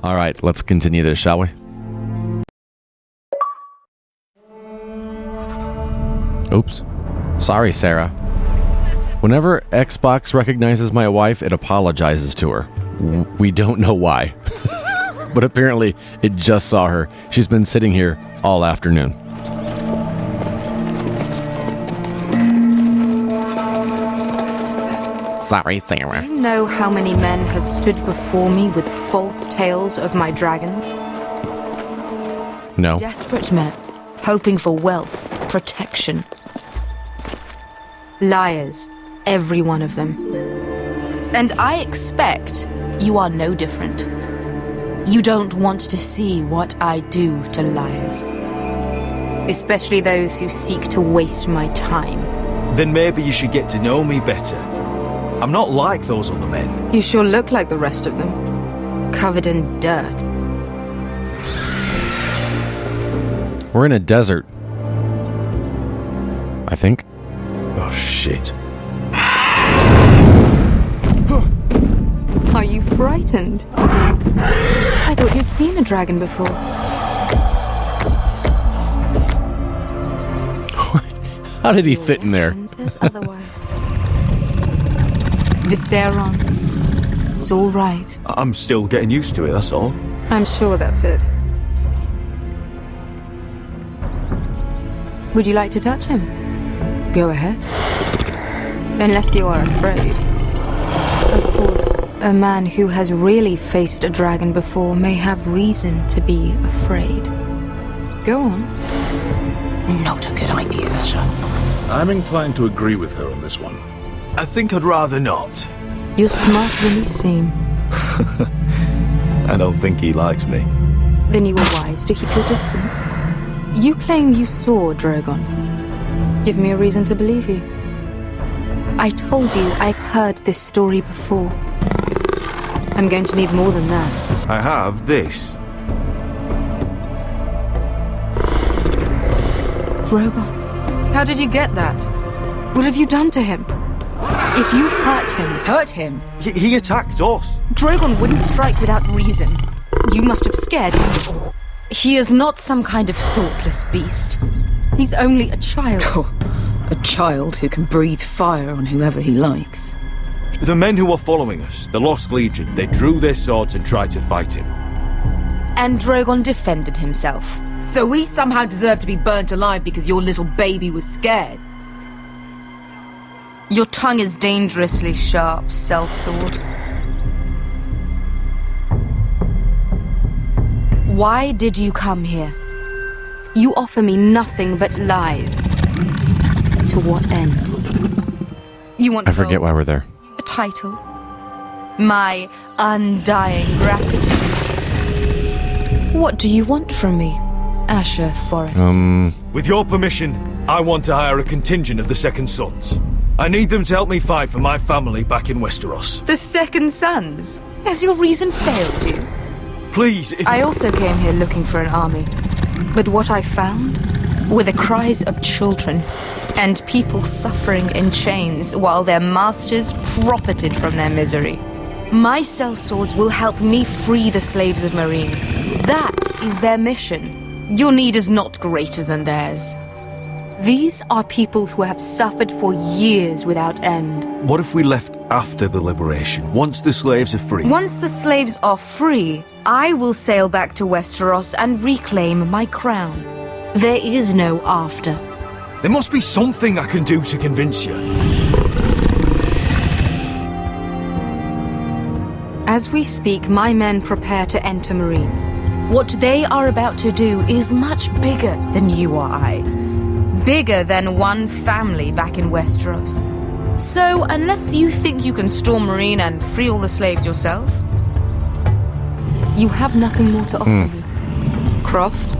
All right, let's continue this, shall we? Oops. Sorry, Sarah. Whenever Xbox recognizes my wife, it apologizes to her. We don't know why. But apparently, it just saw her. She's been sitting here all afternoon. Sorry, Sarah. Do you know how many men have stood before me with false tales of my dragons? No. Desperate men, hoping for wealth, protection. Liars, every one of them. And I expect you are no different. You don't want to see what I do to liars. Especially those who seek to waste my time. Then maybe you should get to know me better. I'm not like those other men. You sure look like the rest of them. Covered in dirt. We're in a desert. I think. Oh, shit. Are you frightened? I thought you'd seen a dragon before. How did he fit in there? Says otherwise. Visceron. It's all right. I'm still getting used to it, that's all. I'm sure that's it. Would you like to touch him? Go ahead. Unless you are afraid. Of course, a man who has really faced a dragon before may have reason to be afraid. Go on. Not a good idea, sir. I'm inclined to agree with her on this one. I think I'd rather not. You're smarter than you seem. I don't think he likes me. Then you were wise to keep your distance. You claim you saw Drogon. Give me a reason to believe you. I told you I've heard this story before. I'm going to need more than that. I have this. Drogon. How did you get that? What have you done to him? If you've hurt him... Hurt him? He attacked us. Drogon wouldn't strike without reason. You must have scared him. He is not some kind of thoughtless beast. He's only a child. Oh, a child who can breathe fire on whoever he likes. The men who were following us, the Lost Legion, they drew their swords and tried to fight him. And Drogon defended himself. So we somehow deserve to be burnt alive because your little baby was scared. Your tongue is dangerously sharp, sellsword. Why did you come here? You offer me nothing but lies. To what end? You want I forget gold, why we're there. a title, my undying gratitude. What do you want from me, Asher Forrester? With your permission, I want to hire a contingent of the Second Sons. I need them to help me fight for my family back in Westeros. The Second Sons? Has your reason failed you? Please, if... I also came here looking for an army. But what I found were the cries of children and people suffering in chains while their masters profited from their misery. My sellswords will help me free the slaves of Meereen. That is their mission. Your need is not greater than theirs. These are people who have suffered for years without end. What if we left after the liberation, once the slaves are free? Once the slaves are free, I will sail back to Westeros and reclaim my crown. There is no after. There must be something I can do to convince you. As we speak, my men prepare to enter Meereen. What they are about to do is much bigger than you or I. Bigger than one family back in Westeros. So, unless you think you can storm Meereen and free all the slaves yourself, you have nothing more to offer me. Croft?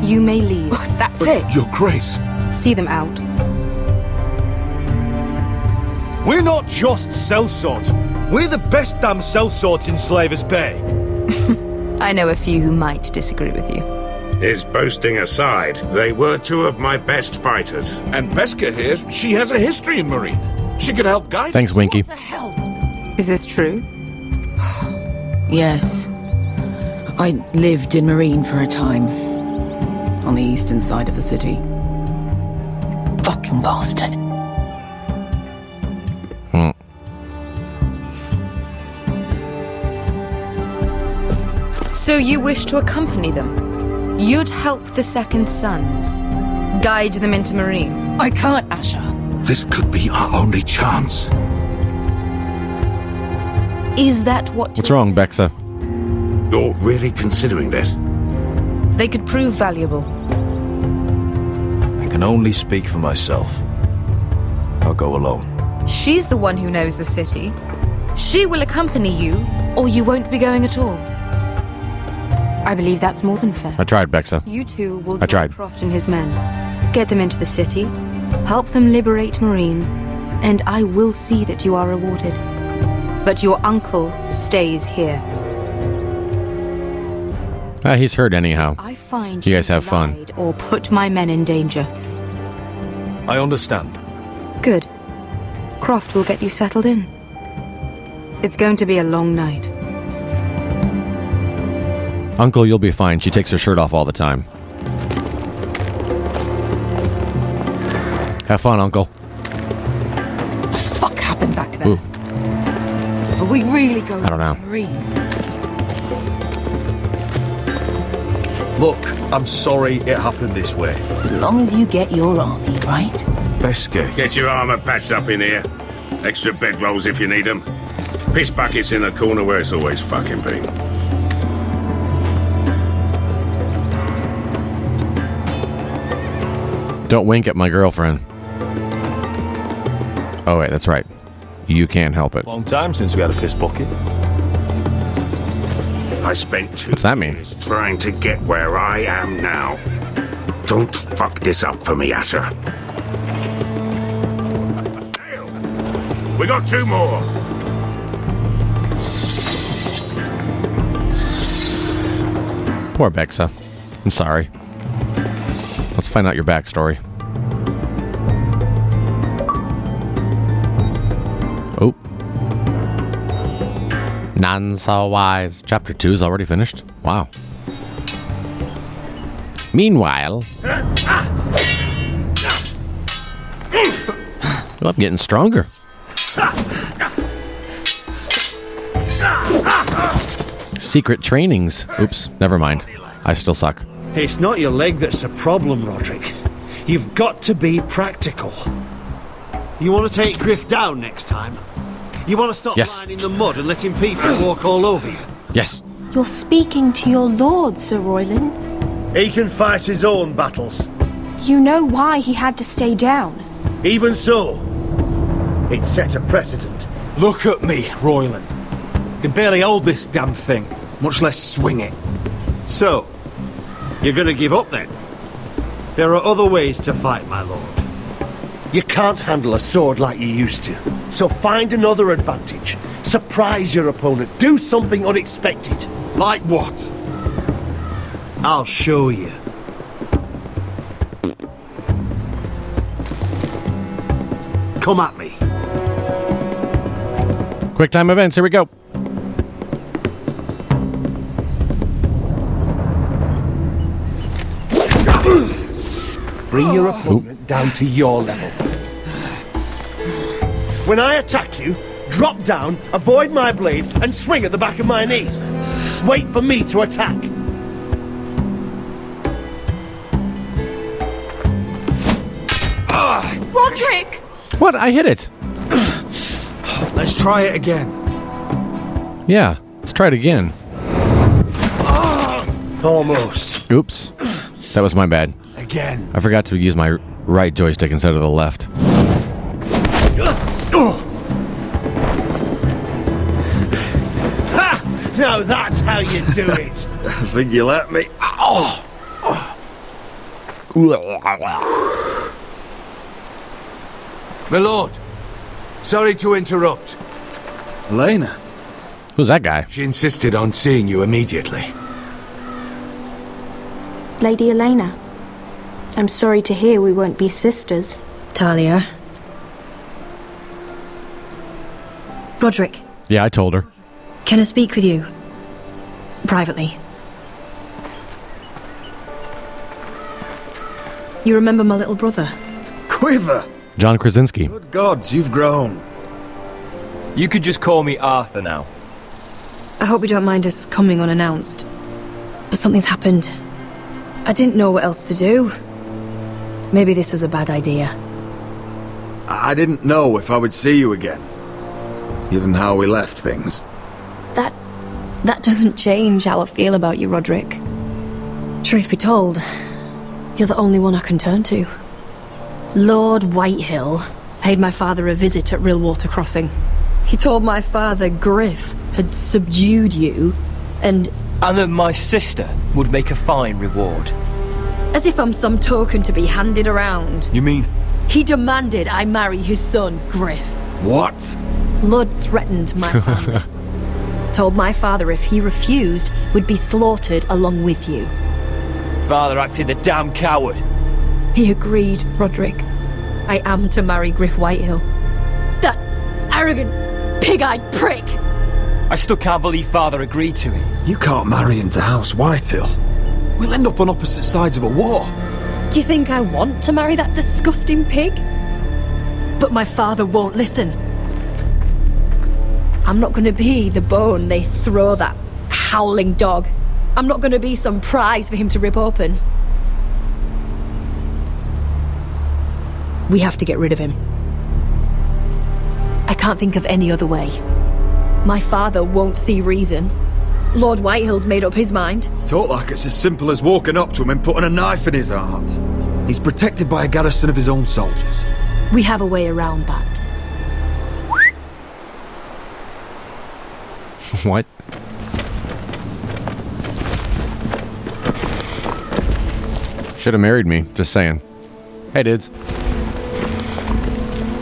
You may leave. That's it. Your Grace. See them out. We're not just sellswords. We're the best damn sellswords in Slavers Bay. I know a few who might disagree with you. His boasting aside, they were two of my best fighters. And Beska here, she has a history in Meereen. She could help guide. Thanks, Winky. What the hell? Is this true? Yes. I lived in Marine for a time. On the eastern side of the city. Fucking bastard. So you wish to accompany them? You'd help the Second Sons? Guide them into Marine? I can't, Asher. This could be our only chance. Is that what What's you're wrong, saying? Bexa? You're really considering this? They could prove valuable. I can only speak for myself. I'll go alone. She's the one who knows the city. She will accompany you, or you won't be going at all. I believe that's more than fair. I tried, Bexa. You two will I tried. join Croft and his men. Get them into the city, help them liberate Marine, and I will see that you are rewarded. But your uncle stays here. He's hurt anyhow. I find You guys have fun. lied or put my men in danger. I understand. Good. Croft will get you settled in. It's going to be a long night. Uncle, you'll be fine. She takes her shirt off all the time. Have fun, Uncle. What the fuck happened back there? Ooh. Are we really going I don't know. to Marine? Look, I'm sorry it happened this way. As long as you get your army, right? Beske. Get your armour patched up in here. Extra bedrolls if you need them. Piss buckets in the corner where it's always fucking been. Don't wink at my girlfriend. Oh, wait, that's right. You can't help it. Long time since we had a piss bucket. I spent 2 What's that mean? years trying to get where I am now. Don't fuck this up for me, Asher. Dale, we got 2 more. Poor Bexa. I'm sorry. Let's find out your backstory. Oh. None so wise. Chapter 2 is already finished? Wow. Meanwhile... Well, I'm getting stronger. Secret trainings. Oops, never mind. I still suck. It's not your leg that's a problem, Roderick. You've got to be practical. You want to take Griff down next time? You want to stop Yes. lying in the mud and letting people walk all over you? Yes. You're speaking to your lord, Sir Royland. He can fight his own battles. You know why he had to stay down. Even so, it set a precedent. Look at me, Royland. Can barely hold this damn thing, much less swing it. So, you're going to give up then? There are other ways to fight, my lord. You can't handle a sword like you used to. So find another advantage. Surprise your opponent. Do something unexpected. Like what? I'll show you. Come at me. Quick time events. Here we go. Bring your opponent down to your level. When I attack you, drop down, avoid my blade, and swing at the back of my knees. Wait for me to attack. Roderick! What? I hit it. Let's try it again. Yeah. Let's try it again. Almost. Oops. That was my bad. Again. I forgot to use my right joystick instead of the left. Ha! Now that's how you do it. I think you let me. My lord, sorry to interrupt. Elena. Who's that guy? She insisted on seeing you immediately. Lady Elena, I'm sorry to hear we won't be sisters. Talia. Roderick, Yeah, I told her. can I speak with you? Privately. You remember my little brother? Quiver! John Krasinski. Good gods, you've grown. You could just call me Arthur now. I hope you don't mind us coming unannounced. But something's happened. I didn't know what else to do. Maybe this was a bad idea. I didn't know if I would see you again. Given how we left things. That doesn't change how I feel about you, Roderick. Truth be told, you're the only one I can turn to. Lord Whitehill paid my father a visit at Rillwater Crossing. He told my father Griff had subdued you, and that my sister would make a fine reward. as if I'm some token to be handed around. You mean? He demanded I marry his son, Griff. What? Lord threatened my family. Told my father if he refused, would be slaughtered along with you. Father acted the damn coward. He agreed, Roderick. I am to marry Griff Whitehill. That arrogant, pig-eyed prick! I still can't believe Father agreed to it. You can't marry into House Whitehill. We'll end up on opposite sides of a war. Do you think I want to marry that disgusting pig? But my father won't listen. I'm not going to be the bone they throw that howling dog. I'm not going to be some prize for him to rip open. We have to get rid of him. I can't think of any other way. My father won't see reason. Lord Whitehill's made up his mind. Talk like it's as simple as walking up to him and putting a knife in his heart. He's protected by a garrison of his own soldiers. We have a way around that. What? Should have married me, just saying. Hey, dudes.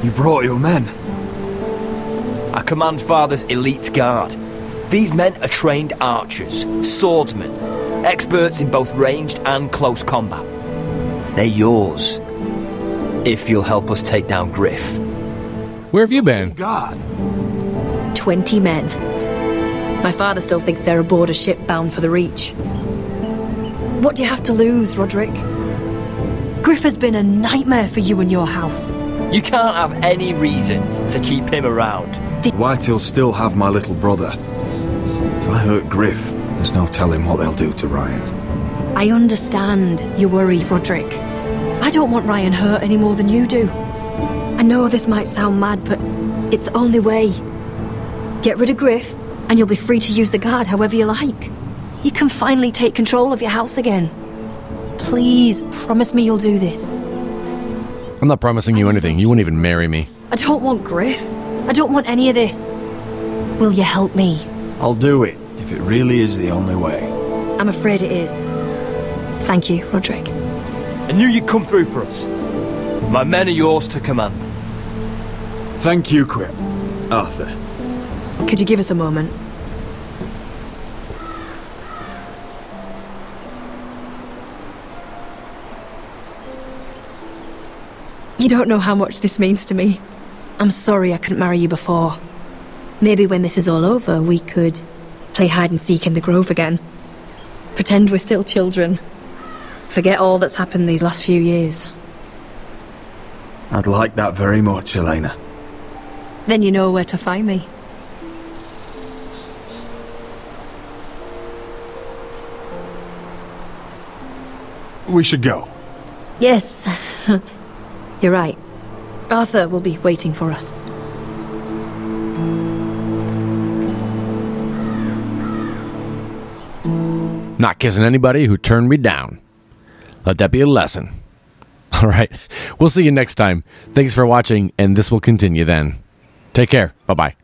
You brought your men. I command Father's elite guard. These men are trained archers, swordsmen, experts in both ranged and close combat. They're yours, if you'll help us take down Griff. Where have you been? God. 20 men. My father still thinks they're aboard a ship bound for the Reach. What do you have to lose, Roderick? Griff has been a nightmare for you and your house. You can't have any reason to keep him around. Whitehill'll still have my little brother. If I hurt Griff, there's no telling what they'll do to Ryan. I understand your worry, Roderick. I don't want Ryan hurt any more than you do. I know this might sound mad, but it's the only way. Get rid of Griff, and you'll be free to use the guard however you like. You can finally take control of your house again. Please, promise me you'll do this. I'm not promising you anything. You wouldn't even marry me. I don't want Griff. I don't want any of this. Will you help me? I'll do it, if it really is the only way. I'm afraid it is. Thank you, Roderick. I knew you'd come through for us. My men are yours to command. Thank you, Quip. Arthur. Could you give us a moment? You don't know how much this means to me. I'm sorry I couldn't marry you before. Maybe when this is all over, we could play hide and seek in the grove again. Pretend we're still children. Forget all that's happened these last few years. I'd like that very much, Elena. Then you know where to find me. We should go. Yes. You're right. Arthur will be waiting for us. Not kissing anybody who turned me down. Let that be a lesson. All right. We'll see you next time. Thanks for watching, and this will continue then. Take care. Bye-bye.